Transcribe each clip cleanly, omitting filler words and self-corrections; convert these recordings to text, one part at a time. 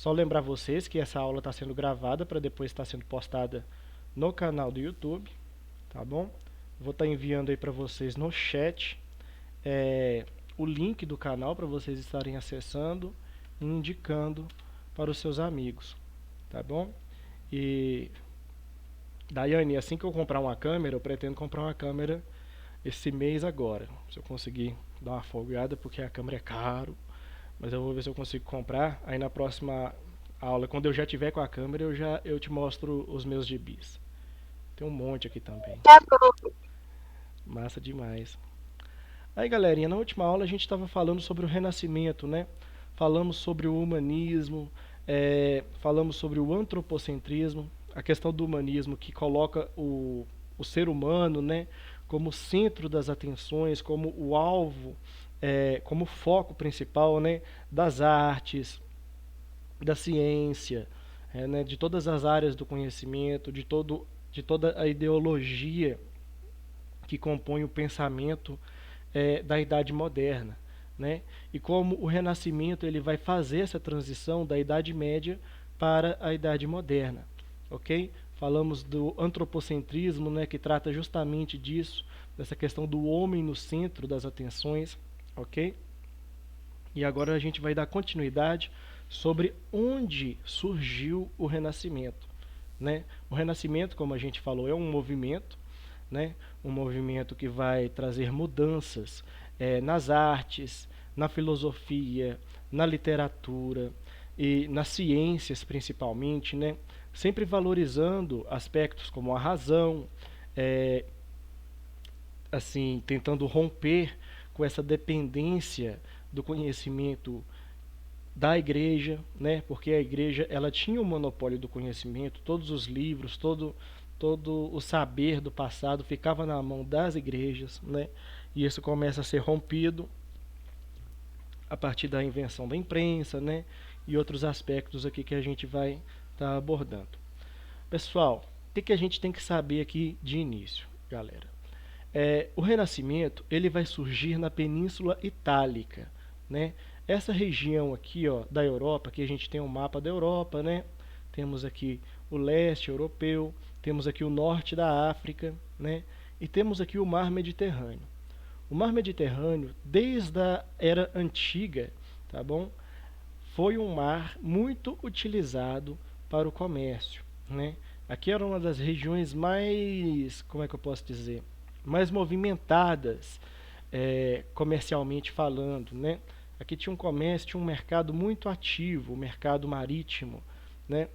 Só lembrar vocês que essa aula está sendo gravada para depois estar sendo postada no canal do YouTube, tá bom? Vou estar enviando aí para vocês no chat o link do canal para vocês estarem acessando e indicando para os seus amigos, tá bom? E Daiane, assim que eu comprar uma câmera, eu pretendo comprar uma câmera esse mês agora. Se eu conseguir dar uma folgada, porque a câmera é caro, mas eu vou ver se eu consigo comprar. Aí na próxima aula, quando eu já tiver com a câmera, eu te mostro os meus gibis. Tem um monte aqui também. Tá bom. Massa demais. Aí, galerinha, na última aula a gente estava falando sobre o Renascimento, né? Falamos sobre o humanismo, falamos sobre o antropocentrismo, a questão do humanismo que coloca o ser humano, né, como centro das atenções, como o alvo, como foco principal, né, das artes, da ciência, né, de todas as áreas do conhecimento, de toda a ideologia que compõe o pensamento da Idade Moderna, né? E como o Renascimento ele vai fazer essa transição da Idade Média para a Idade Moderna, ok? Falamos do antropocentrismo, né, que trata justamente disso, dessa questão do homem no centro das atenções, ok? E agora a gente vai dar continuidade sobre onde surgiu o Renascimento, né? O Renascimento, como a gente falou, é um movimento, né? Um movimento que vai trazer mudanças nas artes, na filosofia, na literatura e nas ciências principalmente, né? Sempre valorizando aspectos como a razão, é, assim, tentando romper com essa dependência do conhecimento da igreja, né? Porque a igreja ela tinha o monopólio do conhecimento, todos os livros, todo o saber do passado ficava na mão das igrejas, né? E isso começa a ser rompido a partir da invenção da imprensa, né? E outros aspectos aqui que a gente vai estar abordando. Pessoal, o que a gente tem que saber aqui de início, galera? O Renascimento ele vai surgir na Península Itálica, né? Essa região aqui, ó, da Europa, que a gente tem um mapa da Europa, né? Temos aqui o leste europeu, temos aqui o norte da África, né? E temos aqui o Mar Mediterrâneo. O Mar Mediterrâneo, desde a era antiga, tá bom? Foi um mar muito utilizado para o comércio, né? Aqui era uma das regiões mais, como é que eu posso dizer, mais movimentadas comercialmente falando, né? Aqui tinha um comércio, tinha um mercado muito ativo, o mercado marítimo, né?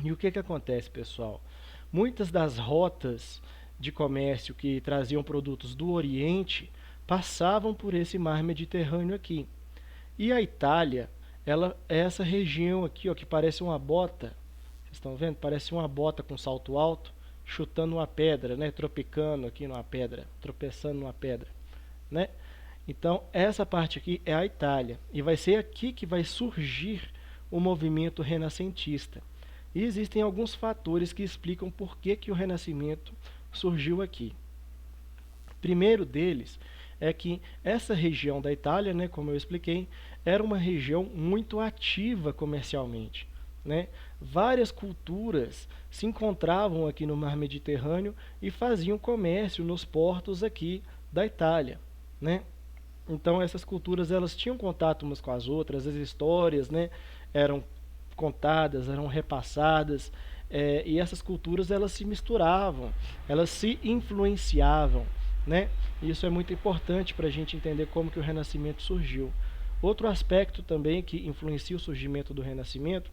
E o que que acontece, pessoal? Muitas das rotas de comércio que traziam produtos do Oriente passavam por esse mar Mediterrâneo aqui. E a Itália, ela é essa região aqui, ó, que parece uma bota. Vocês estão vendo? Parece uma bota com salto alto, chutando uma pedra, né? Tropicando aqui numa pedra, tropeçando numa pedra, né? Então, essa parte aqui é a Itália. E vai ser aqui que vai surgir o movimento renascentista. E existem alguns fatores que explicam por que o Renascimento surgiu aqui. Primeiro deles é que essa região da Itália, né, como eu expliquei, era uma região muito ativa comercialmente, né? Várias culturas se encontravam aqui no Mar Mediterrâneo e faziam comércio nos portos aqui da Itália, né? Então essas culturas elas tinham contato umas com as outras, as histórias, né, eram contadas, eram repassadas, e essas culturas elas se misturavam, elas se influenciavam, né? Isso é muito importante para a gente entender como que o Renascimento surgiu. Outro aspecto também que influencia o surgimento do Renascimento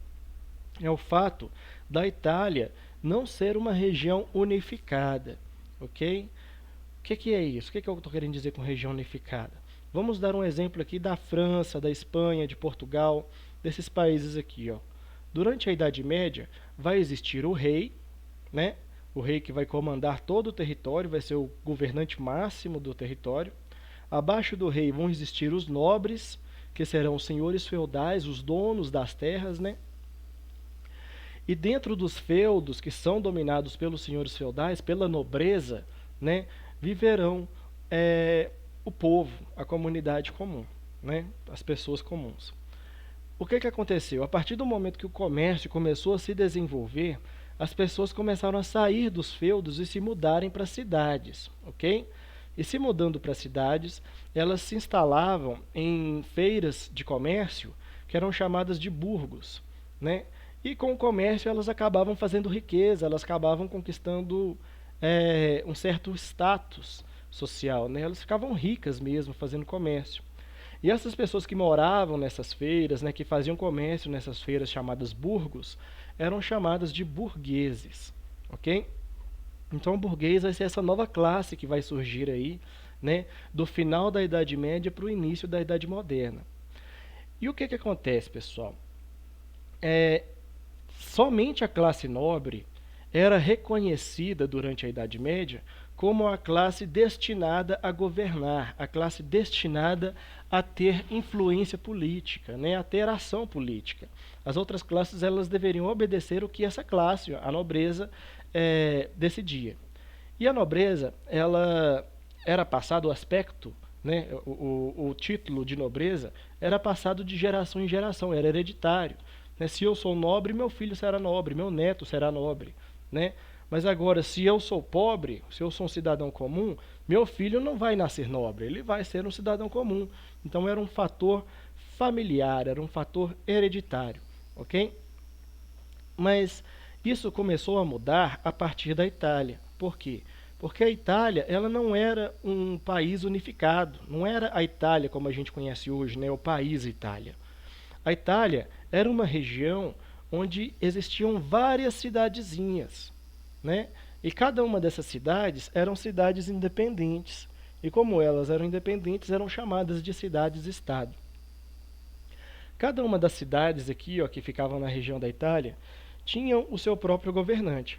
é o fato da Itália não ser uma região unificada, ok? O que é isso? O que eu estou querendo dizer com região unificada? Vamos dar um exemplo aqui da França, da Espanha, de Portugal, desses países aqui, ó. Durante a Idade Média, vai existir o rei, né? O rei que vai comandar todo o território, vai ser o governante máximo do território. Abaixo do rei vão existir os nobres, que serão os senhores feudais, os donos das terras, né? E dentro dos feudos, que são dominados pelos senhores feudais, pela nobreza, né, viverão o povo, a comunidade comum, né, as pessoas comuns. O que aconteceu? A partir do momento que o comércio começou a se desenvolver, as pessoas começaram a sair dos feudos e se mudarem para cidades, ok? E se mudando para cidades, elas se instalavam em feiras de comércio que eram chamadas de burgos, né? E com o comércio elas acabavam fazendo riqueza, elas acabavam conquistando um certo status social, né? Elas ficavam ricas mesmo fazendo comércio. E essas pessoas que moravam nessas feiras, né, que faziam comércio nessas feiras chamadas burgos, eram chamadas de burgueses, ok? Então, o burguês vai ser essa nova classe que vai surgir aí, né, do final da Idade Média para o início da Idade Moderna. E o que acontece, pessoal? Somente a classe nobre era reconhecida durante a Idade Média como a classe destinada a governar, a classe destinada a ter influência política, né, a ter ação política. As outras classes elas deveriam obedecer o que essa classe, a nobreza, decidia. E a nobreza, ela era passado o aspecto, né, o título de nobreza era passado de geração em geração, era hereditário. Né? Se eu sou nobre, meu filho será nobre, meu neto será nobre. Né? Mas agora, se eu sou pobre, se eu sou um cidadão comum, meu filho não vai nascer nobre, ele vai ser um cidadão comum. Então era um fator familiar, era um fator hereditário, ok? Mas isso começou a mudar a partir da Itália. Por quê? Porque a Itália ela não era um país unificado, não era a Itália como a gente conhece hoje, né, o país Itália. A Itália era uma região onde existiam várias cidadezinhas, né? E cada uma dessas cidades eram cidades independentes. E como elas eram independentes, eram chamadas de cidades-estado. Cada uma das cidades aqui, ó, que ficavam na região da Itália, tinham o seu próprio governante.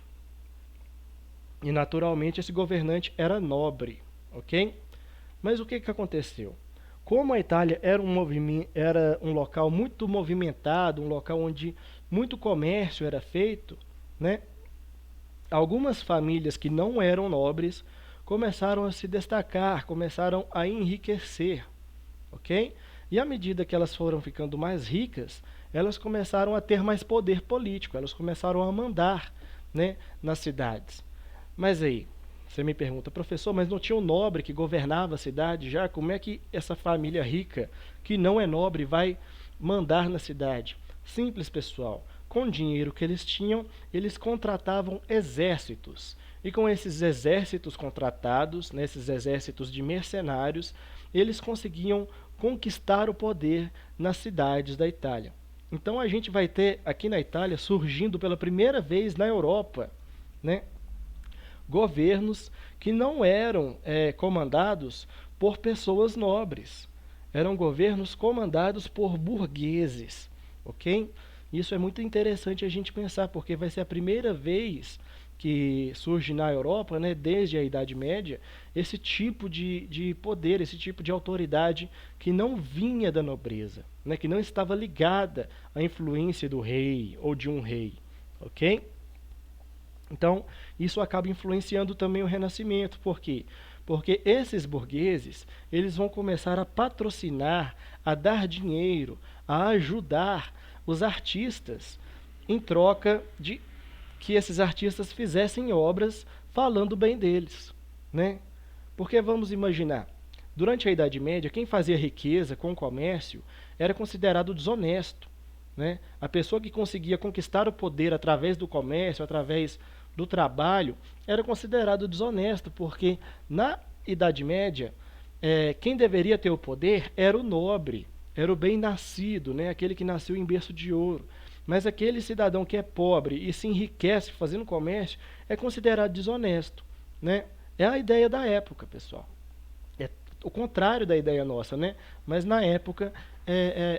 E naturalmente esse governante era nobre, ok? Mas o que aconteceu? Como a Itália era um local muito movimentado, um local onde muito comércio era feito, né? Algumas famílias que não eram nobres começaram a se destacar, começaram a enriquecer, ok? E à medida que elas foram ficando mais ricas, elas começaram a ter mais poder político, elas começaram a mandar, né, nas cidades. Mas aí, você me pergunta, professor, mas não tinha um nobre que governava a cidade já? Como é que essa família rica, que não é nobre, vai mandar na cidade? Simples, pessoal. Com o dinheiro que eles tinham, eles contratavam exércitos. E com esses exércitos contratados, né, esses exércitos de mercenários, eles conseguiam conquistar o poder nas cidades da Itália. Então a gente vai ter aqui na Itália surgindo pela primeira vez na Europa, né, governos que não eram comandados por pessoas nobres. Eram governos comandados por burgueses, ok? Isso é muito interessante a gente pensar, porque vai ser a primeira vez que surge na Europa, né, desde a Idade Média, esse tipo de poder, esse tipo de autoridade que não vinha da nobreza, né, que não estava ligada à influência do rei ou de um rei, ok? Então, isso acaba influenciando também o Renascimento. Por quê? Porque esses burgueses, eles vão começar a patrocinar, a dar dinheiro, a ajudar os artistas em troca de que esses artistas fizessem obras falando bem deles, né? Porque vamos imaginar, durante a Idade Média, quem fazia riqueza com o comércio era considerado desonesto, né? A pessoa que conseguia conquistar o poder através do comércio, através do trabalho, era considerado desonesto, porque na Idade Média, quem deveria ter o poder era o nobre, era o bem-nascido, né? Aquele que nasceu em berço de ouro. Mas aquele cidadão que é pobre e se enriquece fazendo comércio é considerado desonesto, né? É a ideia da época, pessoal. É o contrário da ideia nossa, né? Mas na época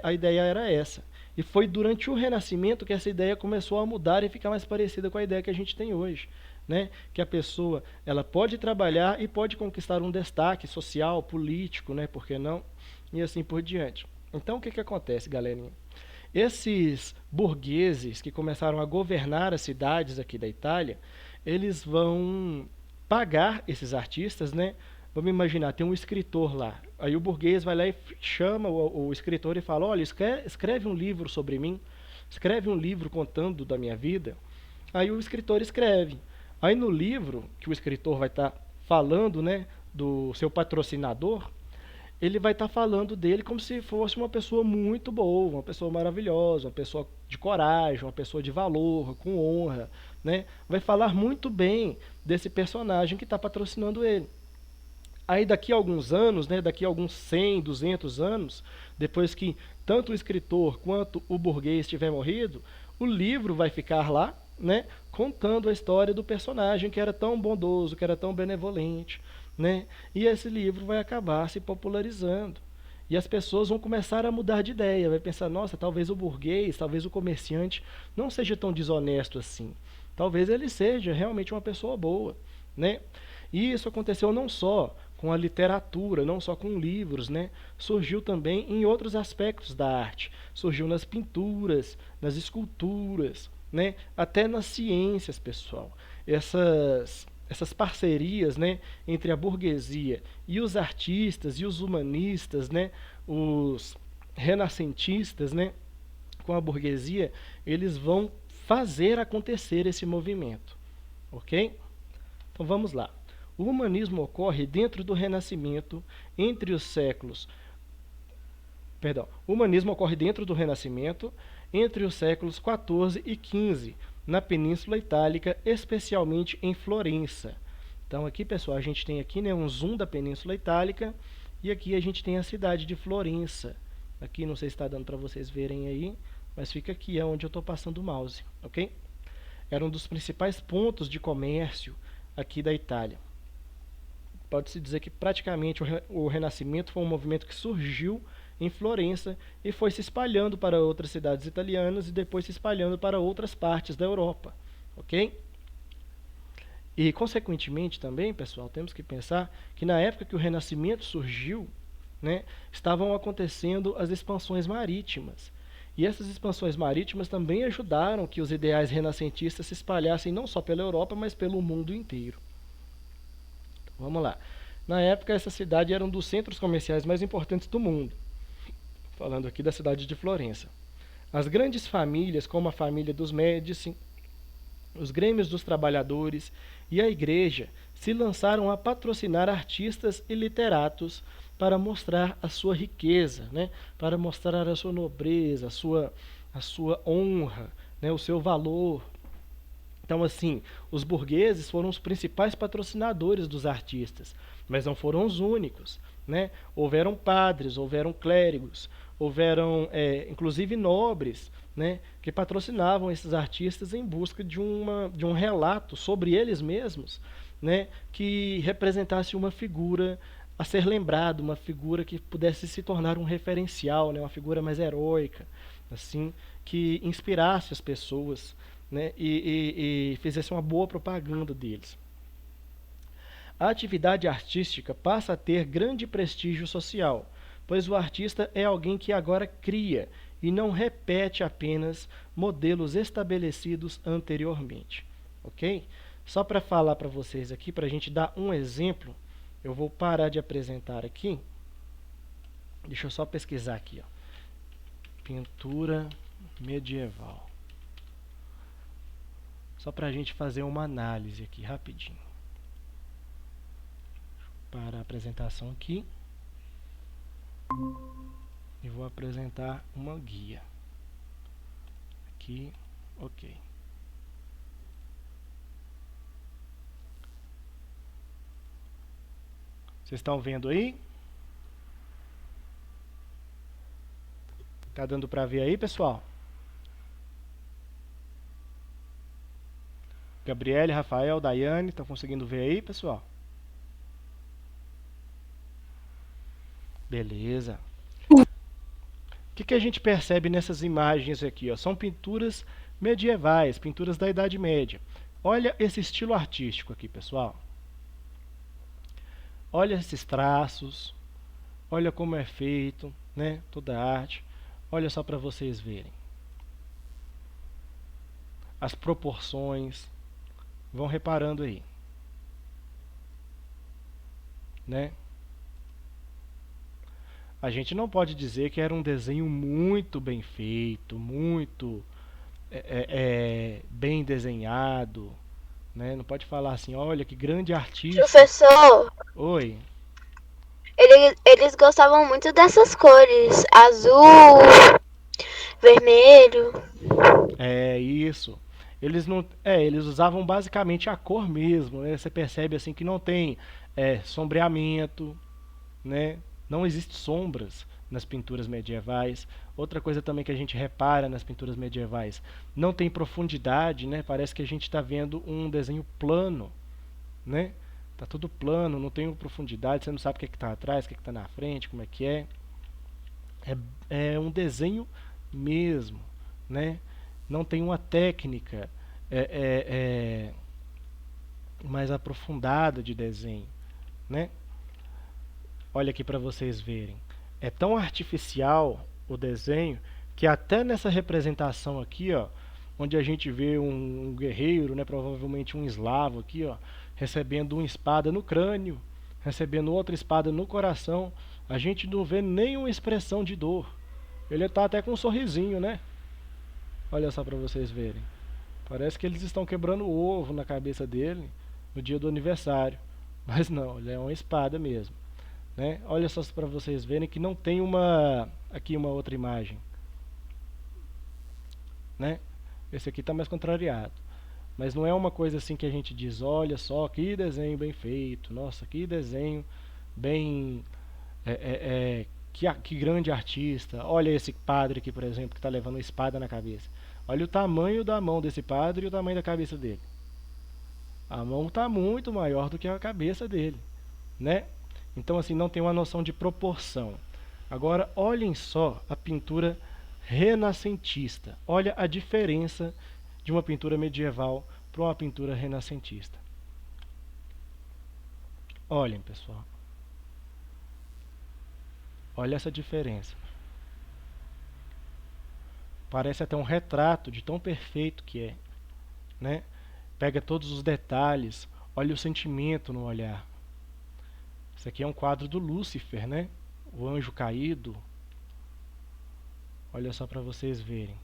a ideia era essa. E foi durante o Renascimento que essa ideia começou a mudar e ficar mais parecida com a ideia que a gente tem hoje, né? Que a pessoa ela pode trabalhar e pode conquistar um destaque social, político, né? Por que não? E assim por diante. Então o que acontece, galerinha? Esses burgueses que começaram a governar as cidades aqui da Itália, eles vão pagar esses artistas, né? Vamos imaginar, tem um escritor lá. Aí o burguês vai lá e chama o escritor e fala: olha, escreve um livro sobre mim, escreve um livro contando da minha vida. Aí o escritor escreve. Aí no livro que o escritor vai estar falando, né, do seu patrocinador, ele vai estar falando dele como se fosse uma pessoa muito boa, uma pessoa maravilhosa, uma pessoa de coragem, uma pessoa de valor, com honra, né? Vai falar muito bem desse personagem que está patrocinando ele. Aí daqui a alguns anos, né, daqui a alguns 100, 200 anos, depois que tanto o escritor quanto o burguês tiver morrido, o livro vai ficar lá, né, contando a história do personagem que era tão bondoso, que era tão benevolente, né? E esse livro vai acabar se popularizando. E as pessoas vão começar a mudar de ideia, vai pensar, nossa, talvez o burguês, talvez o comerciante não seja tão desonesto assim. Talvez ele seja realmente uma pessoa boa, né? E isso aconteceu não só com a literatura, não só com livros, né? Surgiu também em outros aspectos da arte. Surgiu nas pinturas, nas esculturas, né? Até nas ciências, pessoal. Essas parcerias, né, entre a burguesia e os artistas e os humanistas, né, os renascentistas, né, com a burguesia, eles vão fazer acontecer esse movimento, ok? Então vamos lá. O humanismo ocorre dentro do Renascimento entre os séculos. Perdão. O humanismo ocorre dentro do Renascimento entre os séculos XIV e XV, na Península Itálica, especialmente em Florença. Então aqui, pessoal, a gente tem aqui, né, um zoom da Península Itálica e aqui a gente tem a cidade de Florença. Aqui não sei se está dando para vocês verem aí, mas fica aqui, é onde eu estou passando o mouse, ok? Era um dos principais pontos de comércio aqui da Itália. Pode-se dizer que praticamente o Renascimento foi um movimento que surgiu em Florença e foi se espalhando para outras cidades italianas e depois se espalhando para outras partes da Europa, ok? E, consequentemente, também, pessoal, temos que pensar que na época que o Renascimento surgiu, né, estavam acontecendo as expansões marítimas. E essas expansões marítimas também ajudaram que os ideais renascentistas se espalhassem não só pela Europa, mas pelo mundo inteiro. Vamos lá. Na época, essa cidade era um dos centros comerciais mais importantes do mundo. Falando aqui da cidade de Florença. As grandes famílias, como a família dos Médici, os grêmios dos trabalhadores e a igreja, se lançaram a patrocinar artistas e literatos para mostrar a sua riqueza, né? Para mostrar a sua nobreza, a sua honra, né? O seu valor. Então, assim, os burgueses foram os principais patrocinadores dos artistas, mas não foram os únicos, né? Houveram padres, houveram clérigos, houveram, inclusive, nobres, né, que patrocinavam esses artistas em busca de um relato sobre eles mesmos, né, que representasse uma figura a ser lembrada, uma figura que pudesse se tornar um referencial, né, uma figura mais heróica, assim, que inspirasse as pessoas, né, e fizesse uma boa propaganda deles. A atividade artística passa a ter grande prestígio social, pois o artista é alguém que agora cria e não repete apenas modelos estabelecidos anteriormente, ok? Só para falar para vocês aqui, para a gente dar um exemplo, eu vou parar de apresentar aqui. Deixa eu só pesquisar aqui, ó. Pintura medieval. Só para a gente fazer uma análise aqui rapidinho. Para a apresentação aqui. E vou apresentar uma guia. Aqui, ok. Vocês estão vendo aí? Tá dando para ver aí, pessoal? Gabriele, Rafael, Daiane, estão conseguindo ver aí, pessoal? Beleza. O que a gente percebe nessas imagens aqui? Ó? São pinturas medievais, pinturas da Idade Média. Olha esse estilo artístico aqui, pessoal. Olha esses traços. Olha como é feito, né? Toda a arte. Olha só para vocês verem. As proporções. Vão reparando aí. Né? A gente não pode dizer que era um desenho muito bem feito, muito bem desenhado, né? Não pode falar assim, olha que grande artista. Professor, Oi. eles gostavam muito dessas cores, azul, vermelho. É isso. Eles não, eles usavam basicamente a cor mesmo, né? Você percebe assim que não tem sombreamento, né? Não existe sombras nas pinturas medievais. Outra coisa também que a gente repara nas pinturas medievais, não tem profundidade, né? Parece que a gente está vendo um desenho plano, né? Tá tudo plano, não tem profundidade, você não sabe o que está atrás, o que está na frente, como é que é. É um desenho mesmo, né? Não tem uma técnica é, mais aprofundada de desenho, né? Olha aqui para vocês verem. É tão artificial o desenho que até nessa representação aqui, ó, onde a gente vê um guerreiro, né, provavelmente um eslavo aqui, ó, recebendo uma espada no crânio, recebendo outra espada no coração, a gente não vê nenhuma expressão de dor. Ele está até com um sorrisinho, né? Olha só para vocês verem. Parece que eles estão quebrando o ovo na cabeça dele no dia do aniversário. Mas não, ele é uma espada mesmo. Né? Olha só para vocês verem que não tem aqui uma outra imagem. Né? Esse aqui está mais contrariado. Mas não é uma coisa assim que a gente diz, olha só, que desenho bem feito, nossa, que desenho bem... que grande artista. Olha esse padre aqui, por exemplo, que está levando uma espada na cabeça. Olha o tamanho da mão desse padre e o tamanho da cabeça dele. A mão está muito maior do que a cabeça dele, né? Então, assim, não tem uma noção de proporção. Agora, olhem só a pintura renascentista. Olha a diferença de uma pintura medieval para uma pintura renascentista. Olhem, pessoal. Olha essa diferença. Parece até um retrato de tão perfeito que é, né? Pega todos os detalhes, olha o sentimento no olhar. Isso aqui é um quadro do Lúcifer, né? O anjo caído. Olha só para vocês verem.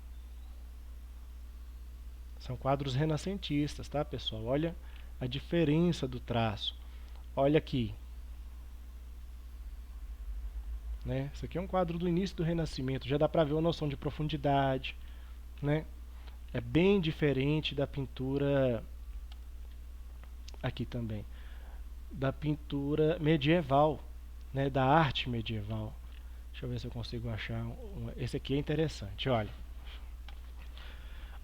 São quadros renascentistas, tá, pessoal? Olha a diferença do traço. Olha aqui. Né? Isso aqui é um quadro do início do Renascimento. Já dá para ver uma noção de profundidade, né? É bem diferente da pintura aqui também, da pintura medieval, né? Da arte medieval. Deixa eu ver se eu consigo achar esse aqui é interessante, olha.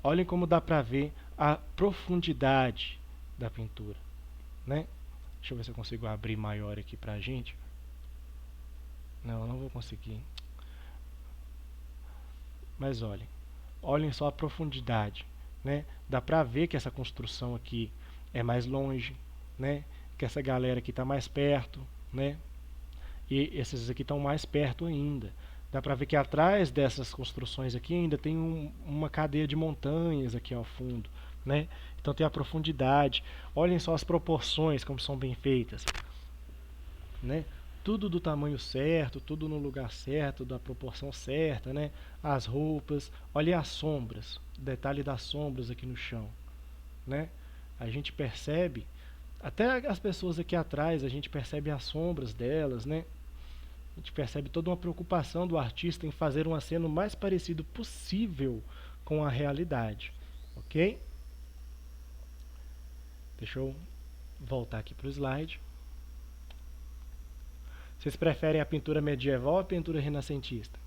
Olhem como dá para ver a profundidade da pintura, né? Deixa eu ver se eu consigo abrir maior aqui pra gente. Não, não vou conseguir. Mas olhem só a profundidade, né? Dá pra ver que essa construção aqui é mais longe, né? Que essa galera aqui está mais perto, né? E esses aqui estão mais perto ainda. Dá para ver que atrás dessas construções aqui ainda tem uma cadeia de montanhas aqui ao fundo, né? Então tem a profundidade. Olhem só as proporções como são bem feitas, né? Tudo do tamanho certo, tudo no lugar certo, da proporção certa, né? As roupas, olha as sombras, o detalhe das sombras aqui no chão, né? A gente percebe, até as pessoas aqui atrás, a gente percebe as sombras delas, né? A gente percebe toda uma preocupação do artista em fazer uma cena o mais parecido possível com a realidade, ok? Deixa eu voltar aqui para o slide. Vocês preferem a pintura medieval ou a pintura renascentista?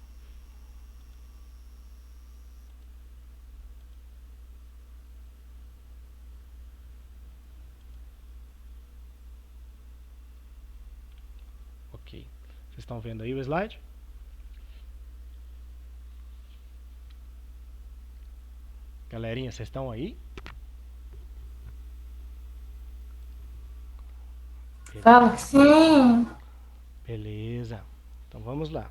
Ok. Vocês estão vendo aí o slide? Galerinha, vocês estão aí? Fala que sim. Beleza. Então vamos lá.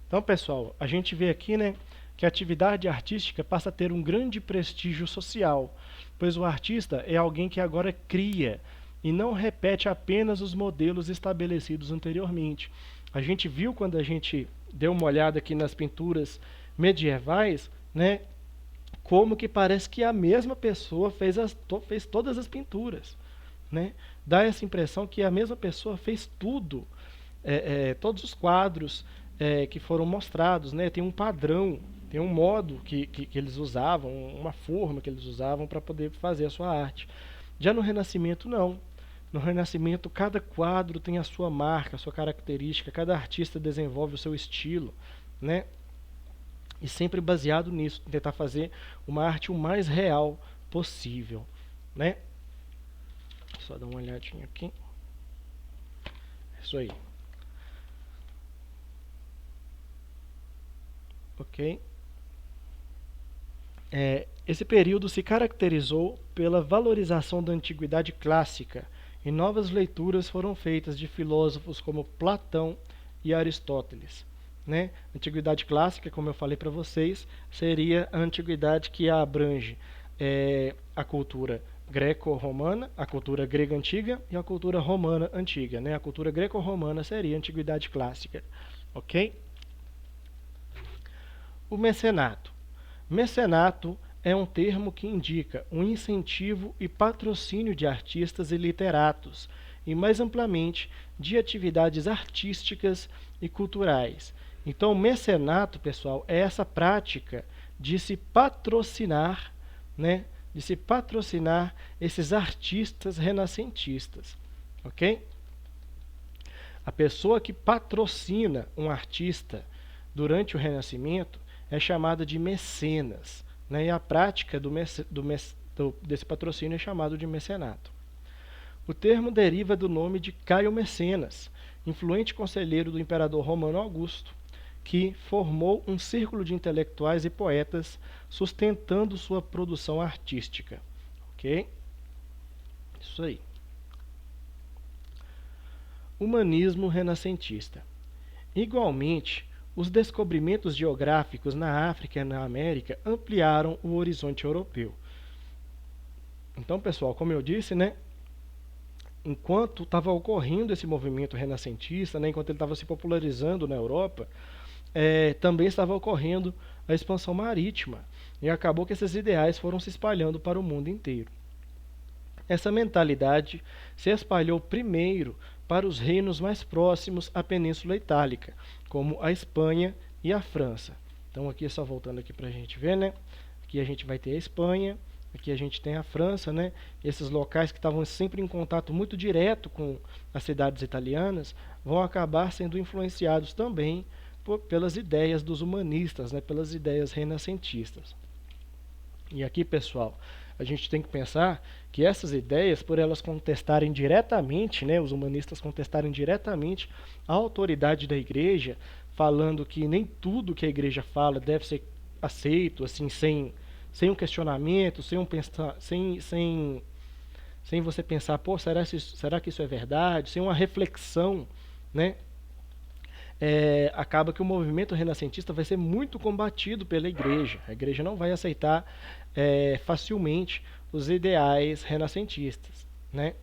Então, pessoal, a gente vê aqui, né, que a atividade artística passa a ter um grande prestígio social, pois o artista é alguém que agora cria e não repete apenas os modelos estabelecidos anteriormente. A gente viu quando a gente deu uma olhada aqui nas pinturas medievais, né, como que parece que a mesma pessoa fez todas as pinturas, né? Dá essa impressão que a mesma pessoa fez tudo, todos os quadros que foram mostrados, né? Tem um padrão, tem um modo que eles usavam, uma forma que eles usavam para poder fazer a sua arte. Já no Renascimento, não. No Renascimento, cada quadro tem a sua marca, a sua característica, cada artista desenvolve o seu estilo, né? E sempre baseado nisso, tentar fazer uma arte o mais real possível, né? Só dar uma olhadinha aqui. Isso aí. Ok? Esse período se caracterizou pela valorização da antiguidade clássica e novas leituras foram feitas de filósofos como Platão e Aristóteles. Né? Antiguidade clássica, como eu falei para vocês, seria a antiguidade que abrange a cultura greco-romana, a cultura grega antiga e a cultura romana antiga. Né? A cultura greco-romana seria a antiguidade clássica. Ok? O mecenato. Mecenato é um termo que indica um incentivo e patrocínio de artistas e literatos, e mais amplamente de atividades artísticas e culturais. Então, mecenato, pessoal, é essa prática de se patrocinar, né? De se patrocinar esses artistas renascentistas, ok? A pessoa que patrocina um artista durante o Renascimento é chamada de mecenas, né? E a prática desse patrocínio é chamado de mecenato. O termo deriva do nome de Caio Mecenas, influente conselheiro do imperador Romano Augusto, que formou um círculo de intelectuais e poetas sustentando sua produção artística. Ok? Isso aí. Humanismo renascentista. Igualmente, os descobrimentos geográficos na África e na América ampliaram o horizonte europeu. Então, pessoal, como eu disse, né, enquanto estava ocorrendo esse movimento renascentista, né, enquanto ele estava se popularizando na Europa, também estava ocorrendo a expansão marítima, e acabou que esses ideais foram se espalhando para o mundo inteiro. Essa mentalidade se espalhou primeiro para os reinos mais próximos à Península Itálica, como a Espanha e a França. Então aqui só voltando aqui para a gente ver, né? Aqui a gente vai ter a Espanha, aqui a gente tem a França, né? Esses locais que estavam sempre em contato muito direto com as cidades italianas vão acabar sendo influenciados também pelas ideias dos humanistas, né? Pelas ideias renascentistas. E aqui, pessoal, a gente tem que pensar que essas ideias, por elas contestarem diretamente, né, os humanistas contestarem diretamente a autoridade da igreja, falando que nem tudo que a igreja fala deve ser aceito, assim, sem um questionamento, sem você pensar, pô, será que isso é verdade? Sem uma reflexão, né? Acaba que o movimento renascentista vai ser muito combatido pela igreja. A igreja não vai aceitar facilmente os ideais renascentistas, né?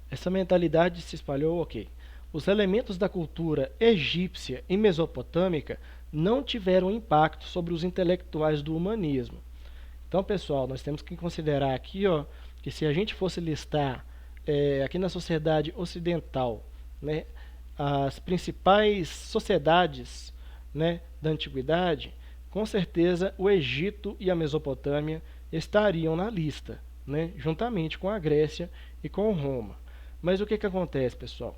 Essa mentalidade se espalhou, ok. Os elementos da cultura egípcia e mesopotâmica não tiveram impacto sobre os intelectuais do humanismo. Então, pessoal, nós temos que considerar aqui, ó, que se a gente fosse listar aqui na sociedade ocidental, né, as principais sociedades, né, da antiguidade, com certeza o Egito e a Mesopotâmia estariam na lista, né, juntamente com a Grécia e com Roma. Mas o que acontece, pessoal?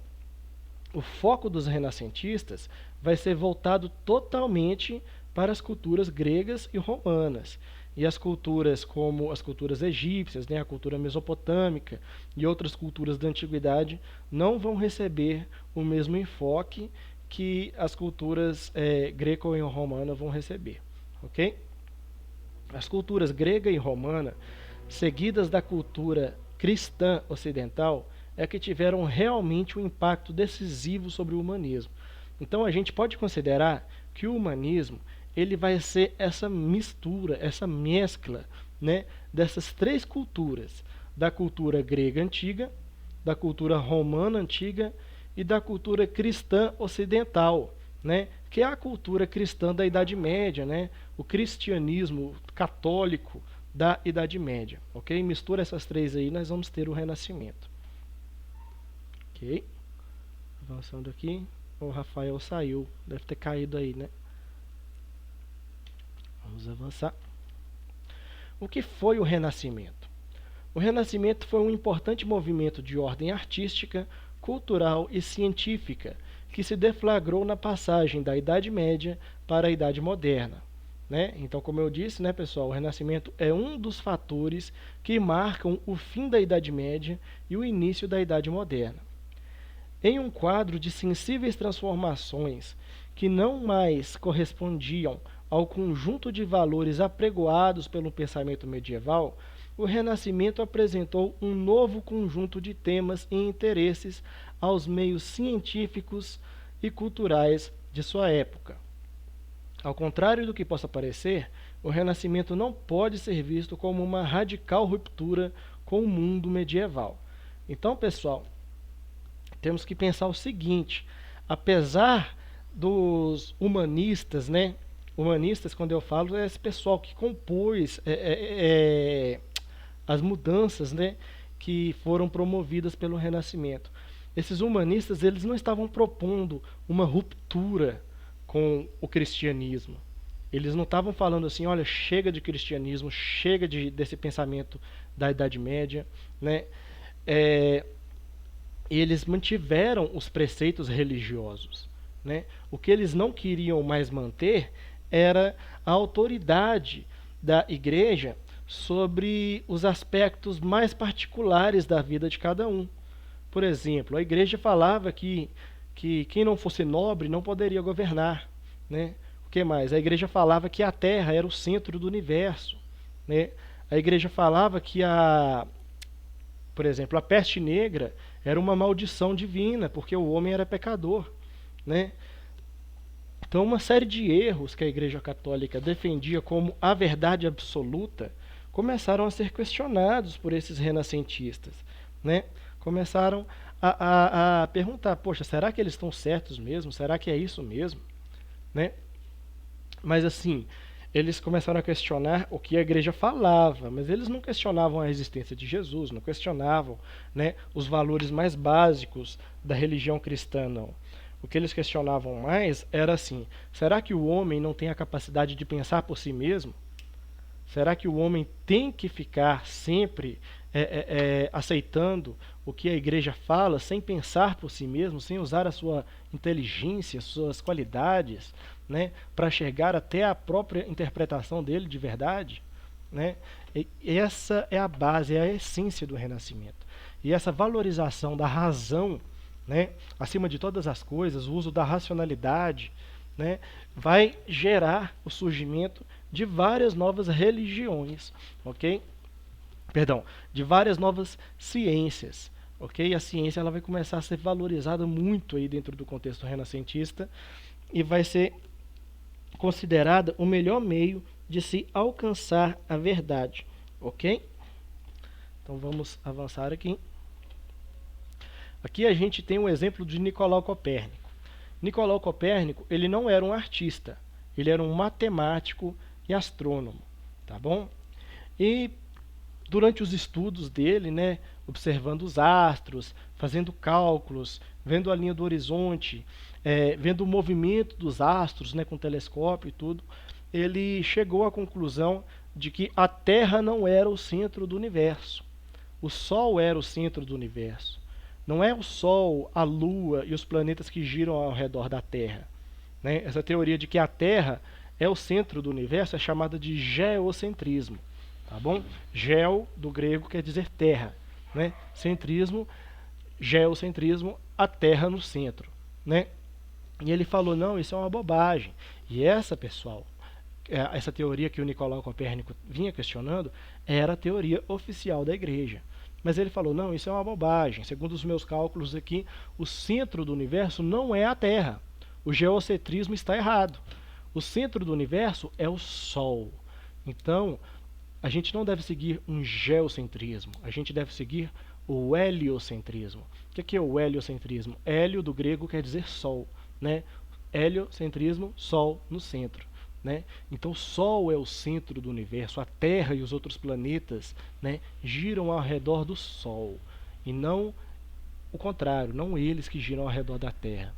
O foco dos renascentistas vai ser voltado totalmente para as culturas gregas e romanas. E as culturas como as culturas egípcias, né, a cultura mesopotâmica e outras culturas da antiguidade não vão receber o mesmo enfoque que as culturas greco e romana vão receber. Ok? As culturas grega e romana, seguidas da cultura cristã ocidental, é que tiveram realmente um impacto decisivo sobre o humanismo. Então a gente pode considerar que o humanismo ele vai ser essa mistura, essa mescla, né, dessas três culturas, da cultura grega antiga, da cultura romana antiga e da cultura cristã ocidental, né? Que é a cultura cristã da Idade Média, né? O cristianismo católico da Idade Média, ok? Mistura essas três aí, nós vamos ter o Renascimento. Ok? Avançando aqui. O Rafael saiu, deve ter caído aí, né? Vamos avançar. O que foi o Renascimento? O Renascimento foi um importante movimento de ordem artística, cultural e científica que se deflagrou na passagem da Idade Média para a Idade Moderna. Né? Então, como eu disse, né, pessoal, o Renascimento é um dos fatores que marcam o fim da Idade Média e o início da Idade Moderna. Em um quadro de sensíveis transformações que não mais correspondiam ao conjunto de valores apregoados pelo pensamento medieval, o Renascimento apresentou um novo conjunto de temas e interesses aos meios científicos e culturais de sua época. Ao contrário do que possa parecer, o Renascimento não pode ser visto como uma radical ruptura com o mundo medieval. Então, pessoal, temos que pensar o seguinte: apesar dos humanistas, né? Humanistas, quando eu falo, é esse pessoal que compôs as mudanças, né, que foram promovidas pelo Renascimento. Esses humanistas, eles não estavam propondo uma ruptura com o cristianismo. Eles não estavam falando assim, olha, chega de cristianismo, chega desse pensamento da Idade Média, né? Eles mantiveram os preceitos religiosos, né? O que eles não queriam mais manter era a autoridade da igreja sobre os aspectos mais particulares da vida de cada um. Por exemplo, a igreja falava que quem não fosse nobre não poderia governar, né? O que mais? A igreja falava que a terra era o centro do universo, né? A igreja falava que por exemplo, a peste negra era uma maldição divina, porque o homem era pecador, né? Então, uma série de erros que a Igreja Católica defendia como a verdade absoluta começaram a ser questionados por esses renascentistas, né? Começaram a perguntar, poxa, será que eles estão certos mesmo? Será que é isso mesmo? Né? Mas assim, eles começaram a questionar o que a igreja falava, mas eles não questionavam a existência de Jesus, não questionavam, né, os valores mais básicos da religião cristã, não. O que eles questionavam mais era assim, será que o homem não tem a capacidade de pensar por si mesmo? Será que o homem tem que ficar sempre aceitando o que a igreja fala, sem pensar por si mesmo, sem usar a sua inteligência, suas qualidades, né, para chegar até a própria interpretação dele de verdade? Né? E essa é a base, é a essência do Renascimento. E essa valorização da razão, né, acima de todas as coisas, o uso da racionalidade, né, vai gerar o surgimento de várias novas religiões, ok? Perdão, de várias novas ciências, ok? A ciência ela vai começar a ser valorizada muito aí dentro do contexto renascentista e vai ser considerada o melhor meio de se alcançar a verdade, ok? Então vamos avançar aqui. Aqui a gente tem um exemplo de Nicolau Copérnico. Nicolau Copérnico, ele não era um artista, ele era um matemático e astrônomo, tá bom? E durante os estudos dele, né, observando os astros, fazendo cálculos, vendo a linha do horizonte, vendo o movimento dos astros, né, com telescópio e tudo, ele chegou à conclusão de que a Terra não era o centro do universo. O Sol era o centro do universo. Não é o Sol, a Lua e os planetas que giram ao redor da Terra. Né? Essa teoria de que a Terra é o centro do universo é chamada de geocentrismo. Tá bom? Geo, do grego, quer dizer terra. Né? Centrismo, geocentrismo, a Terra no centro. Né? E ele falou, não, isso é uma bobagem. E essa, pessoal, essa teoria que o Nicolau Copérnico vinha questionando, era a teoria oficial da Igreja. Mas ele falou, não, isso é uma bobagem. Segundo os meus cálculos aqui, o centro do universo não é a Terra. O geocentrismo está errado. O centro do universo é o Sol. Então, a gente não deve seguir um geocentrismo. A gente deve seguir o heliocentrismo. O que é o heliocentrismo? Hélio, do grego, quer dizer sol, né? Heliocentrismo, sol no centro, né? Então, o Sol é o centro do universo, a Terra e os outros planetas, né, giram ao redor do Sol, e não o contrário, não eles que giram ao redor da Terra.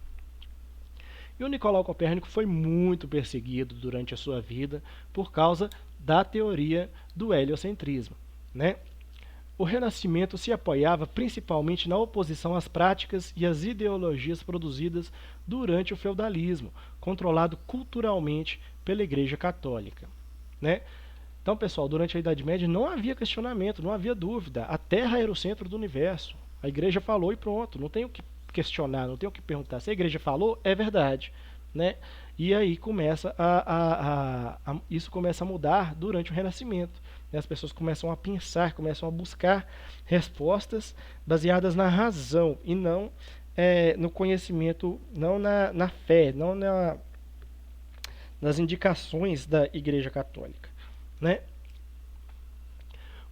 E o Nicolau Copérnico foi muito perseguido durante a sua vida por causa da teoria do heliocentrismo, né? O Renascimento se apoiava principalmente na oposição às práticas e às ideologias produzidas durante o feudalismo, controlado culturalmente pela Igreja Católica, né? Então, pessoal, durante a Idade Média não havia questionamento, não havia dúvida. A Terra era o centro do universo. A Igreja falou e pronto, não tem o que questionar, não tem o que perguntar. Se a Igreja falou, é verdade, né? E aí isso começa a mudar durante o Renascimento. As pessoas começam a pensar, começam a buscar respostas baseadas na razão e não no conhecimento, não na fé, não nas indicações da Igreja Católica, né?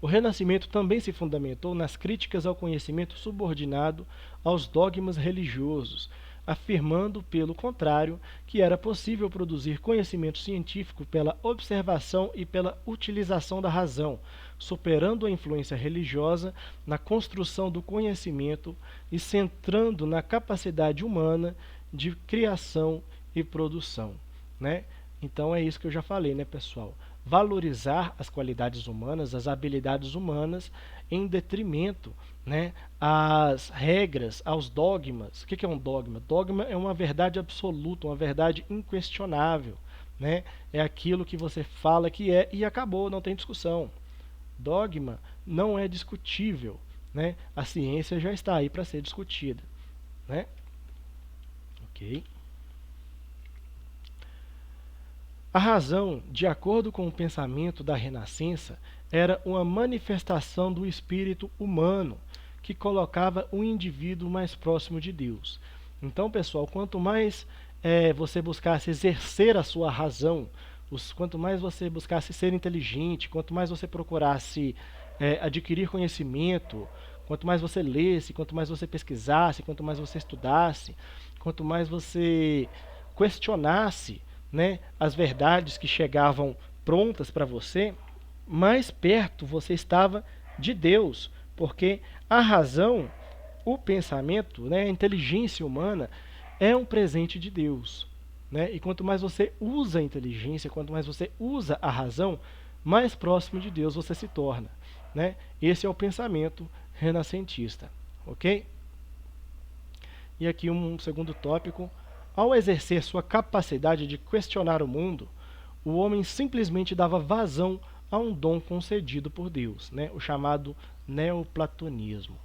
O Renascimento também se fundamentou nas críticas ao conhecimento subordinado aos dogmas religiosos, afirmando, pelo contrário, que era possível produzir conhecimento científico pela observação e pela utilização da razão, superando a influência religiosa na construção do conhecimento e centrando na capacidade humana de criação e produção, né? Então é isso que eu já falei, né, pessoal? Valorizar as qualidades humanas, as habilidades humanas, em detrimento, né, às regras, aos dogmas. O que é um dogma? Dogma é uma verdade absoluta, uma verdade inquestionável, né? É aquilo que você fala que é e acabou, não tem discussão. Dogma não é discutível, né? A ciência já está aí para ser discutida, né? Ok. A razão, de acordo com o pensamento da Renascença, era uma manifestação do espírito humano, que colocava o indivíduo mais próximo de Deus. Então, pessoal, quanto mais você buscasse exercer a sua razão, quanto mais você buscasse ser inteligente, quanto mais você procurasse adquirir conhecimento, quanto mais você lesse, quanto mais você pesquisasse, quanto mais você estudasse, quanto mais você questionasse, né, as verdades que chegavam prontas para você, mais perto você estava de Deus, porque a razão, o pensamento, né, a inteligência humana é um presente de Deus, né? E quanto mais você usa a inteligência, quanto mais você usa a razão, mais próximo de Deus você se torna, né? Esse é o pensamento renascentista, ok? E aqui um segundo tópico. Ao exercer sua capacidade de questionar o mundo, o homem simplesmente dava vazão a um dom concedido por Deus, né? O chamado neoplatonismo.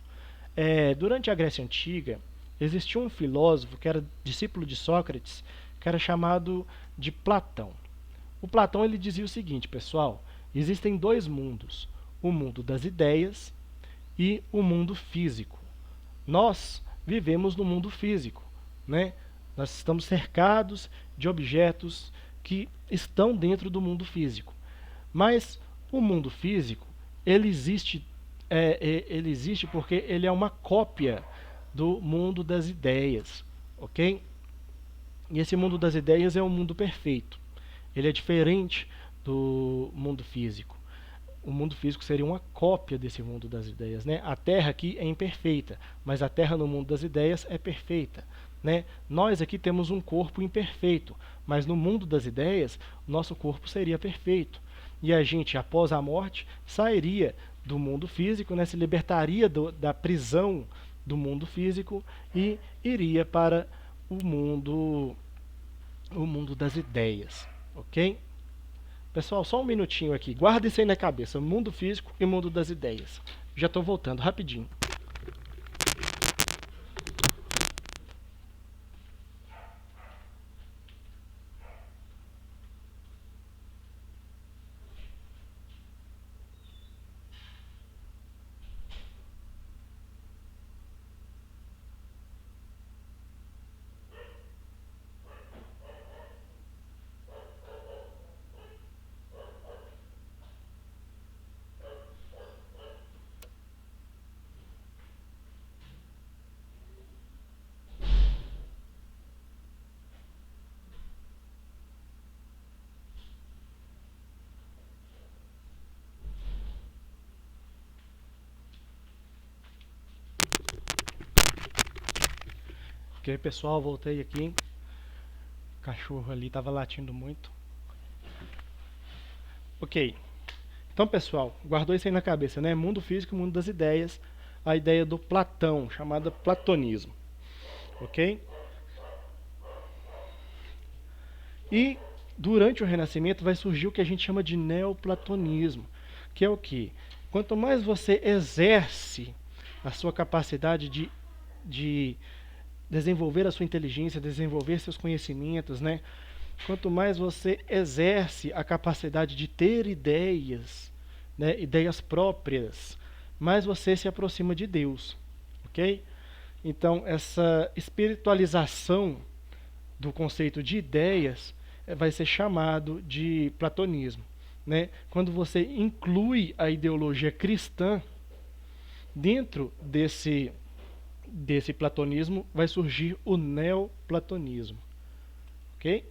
Durante a Grécia Antiga, existia um filósofo que era discípulo de Sócrates, que era chamado de Platão. O Platão ele dizia o seguinte, pessoal, existem dois mundos, o mundo das ideias e o mundo físico. Nós vivemos no mundo físico, né? Nós estamos cercados de objetos que estão dentro do mundo físico. Mas o mundo físico, ele existe porque ele é uma cópia do mundo das ideias, ok? E esse mundo das ideias é um mundo perfeito. Ele é diferente do mundo físico. O mundo físico seria uma cópia desse mundo das ideias, né? A Terra aqui é imperfeita, mas a Terra no mundo das ideias é perfeita, né? Nós aqui temos um corpo imperfeito, mas no mundo das ideias, nosso corpo seria perfeito. E a gente, após a morte, sairia do mundo físico, né? Se libertaria da prisão do mundo físico e iria para o mundo das ideias, ok? Pessoal, só um minutinho aqui. Guarda isso aí na cabeça. Mundo físico e mundo das ideias. Já estou voltando rapidinho. Ok, pessoal, voltei aqui. O cachorro ali estava latindo muito. Ok. Então, pessoal, guardou isso aí na cabeça, né? Mundo físico, mundo das ideias. A ideia do Platão, chamada platonismo. Ok? E durante o Renascimento vai surgir o que a gente chama de neoplatonismo, que é o quê? Quanto mais você exerce a sua capacidade de desenvolver a sua inteligência, desenvolver seus conhecimentos, né? Quanto mais você exerce a capacidade de ter ideias, né? Ideias próprias, mais você se aproxima de Deus, ok? Então, essa espiritualização do conceito de ideias vai ser chamado de platonismo, né? Quando você inclui a ideologia cristã dentro desse platonismo, vai surgir o neoplatonismo, ok?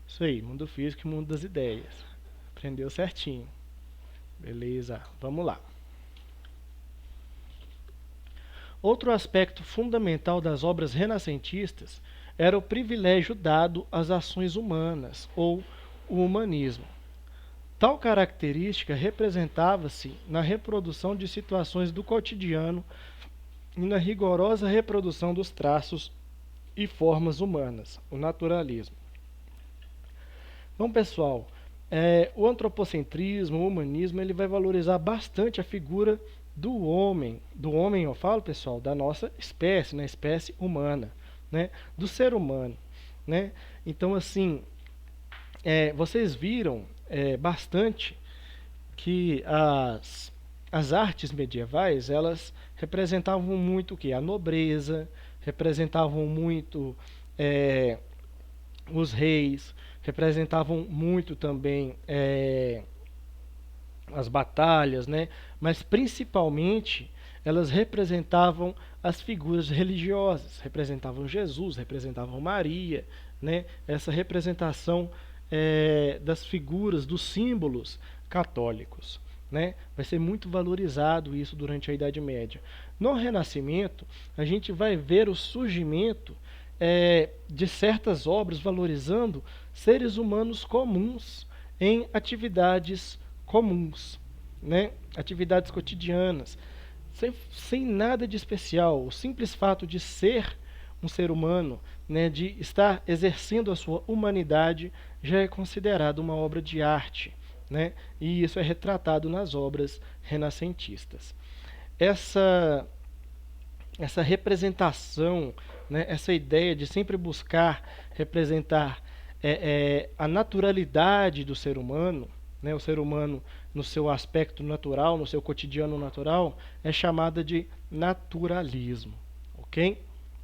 Isso aí, mundo físico e mundo das ideias. Aprendeu certinho. Beleza, vamos lá. Outro aspecto fundamental das obras renascentistas era o privilégio dado às ações humanas, ou o humanismo. Tal característica representava-se na reprodução de situações do cotidiano e na rigorosa reprodução dos traços e formas humanas, o naturalismo. Então, pessoal, o antropocentrismo, o humanismo, ele vai valorizar bastante a figura do homem, eu falo, pessoal, da nossa espécie, né, espécie humana, né, do ser humano, né? Então, assim, vocês viram bastante que as artes medievais, elas representavam muito o quê? A nobreza, representavam muito os reis, representavam muito também as batalhas, né? Mas principalmente elas representavam as figuras religiosas, representavam Jesus, representavam Maria, né? Essa representação das figuras, dos símbolos católicos, né? Vai ser muito valorizado isso durante a Idade Média. No Renascimento, a gente vai ver o surgimento de certas obras valorizando seres humanos comuns em atividades comuns, né? Atividades cotidianas, sem nada de especial. O simples fato de ser um ser humano, né, de estar exercendo a sua humanidade, já é considerado uma obra de arte, né? E isso é retratado nas obras renascentistas. Essa representação, né, essa ideia de sempre buscar representar a naturalidade do ser humano, né, o ser humano no seu aspecto natural, no seu cotidiano natural, é chamada de naturalismo, ok?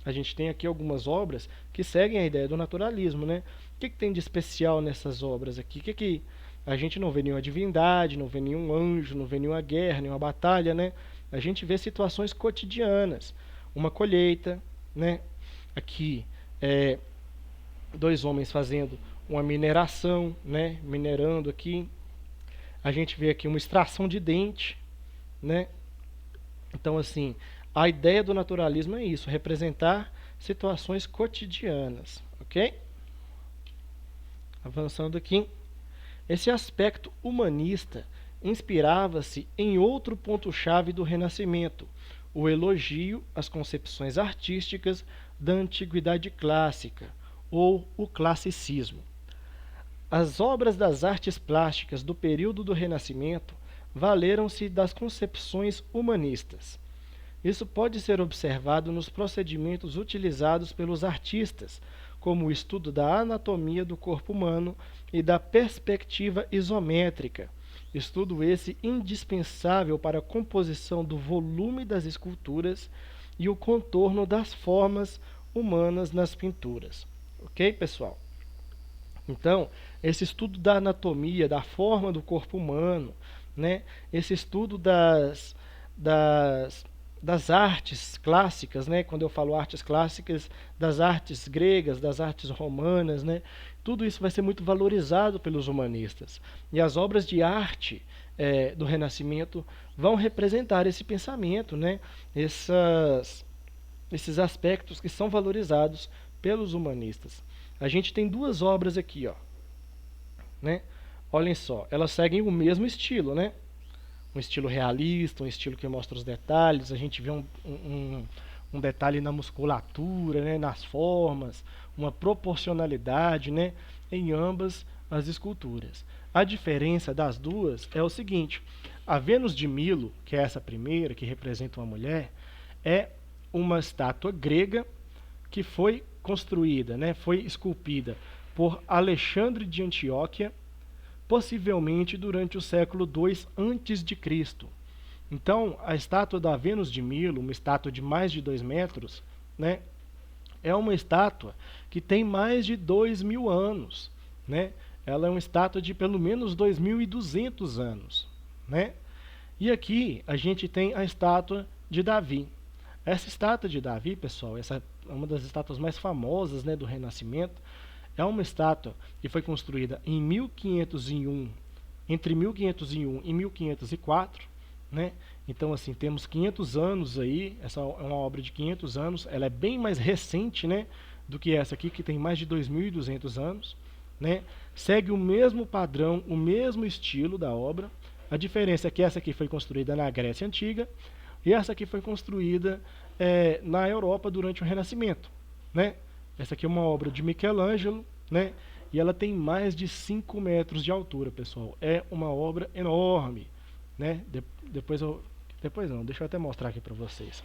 A gente tem aqui algumas obras que seguem a ideia do naturalismo, né? O que tem de especial nessas obras aqui? Que a gente não vê nenhuma divindade, não vê nenhum anjo, não vê nenhuma guerra, nenhuma batalha, né? A gente vê situações cotidianas, uma colheita, né? Aqui, dois homens fazendo uma mineração, né? Minerando aqui. A gente vê aqui uma extração de dente, né? Então, assim, a ideia do naturalismo é isso, representar situações cotidianas, ok? Avançando aqui. Esse aspecto humanista inspirava-se em outro ponto-chave do Renascimento, o elogio às concepções artísticas da antiguidade clássica, ou o classicismo. As obras das artes plásticas do período do Renascimento valeram-se das concepções humanistas. Isso pode ser observado nos procedimentos utilizados pelos artistas, como o estudo da anatomia do corpo humano e da perspectiva isométrica, estudo esse indispensável para a composição do volume das esculturas e o contorno das formas humanas nas pinturas. Ok, pessoal? Então, esse estudo da anatomia, da forma do corpo humano, né? Esse estudo das artes clássicas, né? Quando eu falo artes clássicas, das artes gregas, das artes romanas, né? Tudo isso vai ser muito valorizado pelos humanistas. E as obras de arte do Renascimento vão representar esse pensamento, né? esses aspectos que são valorizados pelos humanistas. A gente tem duas obras aqui, ó, né? Olhem só, elas seguem o mesmo estilo, né? Um estilo realista, um estilo que mostra os detalhes. A gente vê um detalhe na musculatura, né? Nas formas, uma proporcionalidade, né? Em ambas as esculturas. A diferença das duas é o seguinte: a Vênus de Milo, que é essa primeira, que representa uma mulher, é uma estátua grega que foi construída, né, foi esculpida por Alexandre de Antioquia, possivelmente durante o século II antes de Cristo. Então, a estátua da Vênus de Milo, uma estátua de mais de 2 metros, né, é uma estátua que tem mais de 2.000 anos. Né? Ela é uma estátua de pelo menos 2.200 anos. Né? E aqui a gente tem a estátua de Davi. Essa estátua de Davi, pessoal, essa é uma das estátuas mais famosas, né, do Renascimento. É uma estátua que foi construída em 1501, entre 1501 e 1504, né? Então, assim, temos 500 anos aí, essa é uma obra de 500 anos, ela é bem mais recente, né, do que essa aqui, que tem mais de 2.200 anos, né? Segue o mesmo padrão, o mesmo estilo da obra. A diferença é que essa aqui foi construída na Grécia Antiga e essa aqui foi construída na Europa durante o Renascimento, né? Essa aqui é uma obra de Michelangelo, né? E ela tem mais de 5 metros de altura, pessoal. É uma obra enorme, né? Depois não, deixa eu até mostrar aqui para vocês.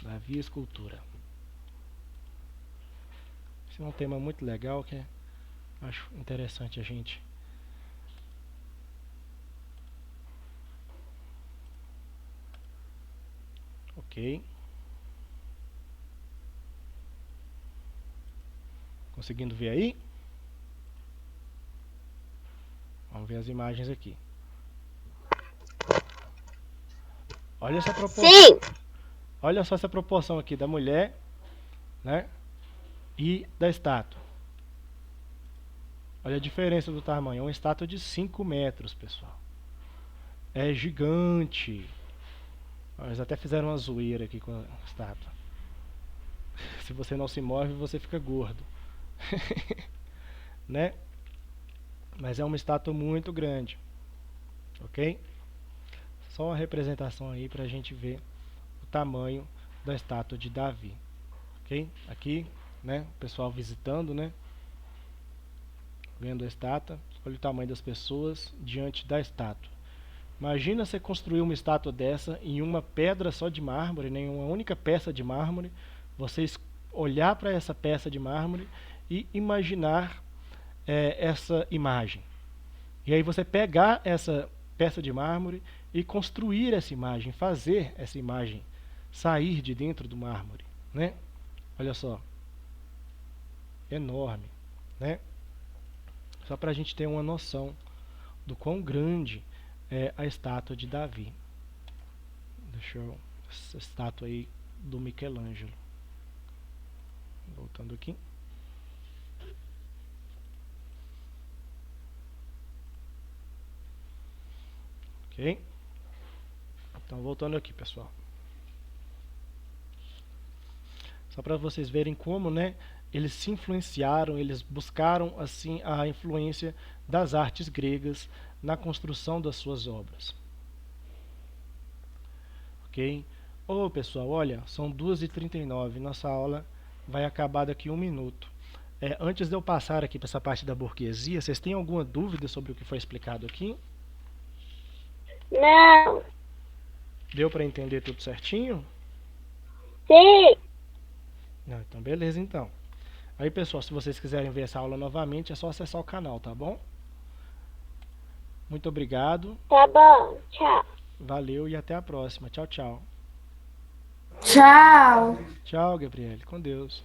Davi Escultura. Esse é um tema muito legal que acho interessante a gente. Ok. Conseguindo ver aí? Vamos ver as imagens aqui. Olha essa proporção. Sim! Olha só essa proporção aqui da mulher, né? E da estátua. Olha a diferença do tamanho. É uma estátua de 5 metros, pessoal. É gigante. Eles até fizeram uma zoeira aqui com a estátua. Se você não se move, você fica gordo. Né? Mas é uma estátua muito grande. Ok? Só uma representação aí pra gente ver o tamanho da estátua de Davi. Ok? Aqui, né? O pessoal visitando, né? Vendo a estátua. Olha o tamanho das pessoas diante da estátua. Imagina você construir uma estátua dessa em uma pedra só de mármore, né? Em uma única peça de mármore. Vocês olhar para essa peça de mármore e imaginar essa imagem. E aí você pegar essa peça de mármore e construir essa imagem, fazer essa imagem sair de dentro do mármore, né? Olha só, enorme, né? Só para a gente ter uma noção do quão grande é a estátua de Davi. Deixa eu... essa estátua aí do Michelangelo. Voltando aqui. Ok? Então, voltando aqui, pessoal. Só para vocês verem como, né, eles se influenciaram, eles buscaram assim a influência das artes gregas na construção das suas obras. Ok? Ô, pessoal, olha, são 2h39, nossa aula vai acabar daqui 1 minuto. Antes de eu passar aqui para essa parte da burguesia, vocês têm alguma dúvida sobre o que foi explicado aqui? Não! Deu para entender tudo certinho? Sim! Não, então beleza então. Aí, pessoal, se vocês quiserem ver essa aula novamente, é só acessar o canal, tá bom? Muito obrigado. Tá bom, tchau. Valeu e até a próxima. Tchau, tchau. Tchau. Tchau, Gabriele. Com Deus.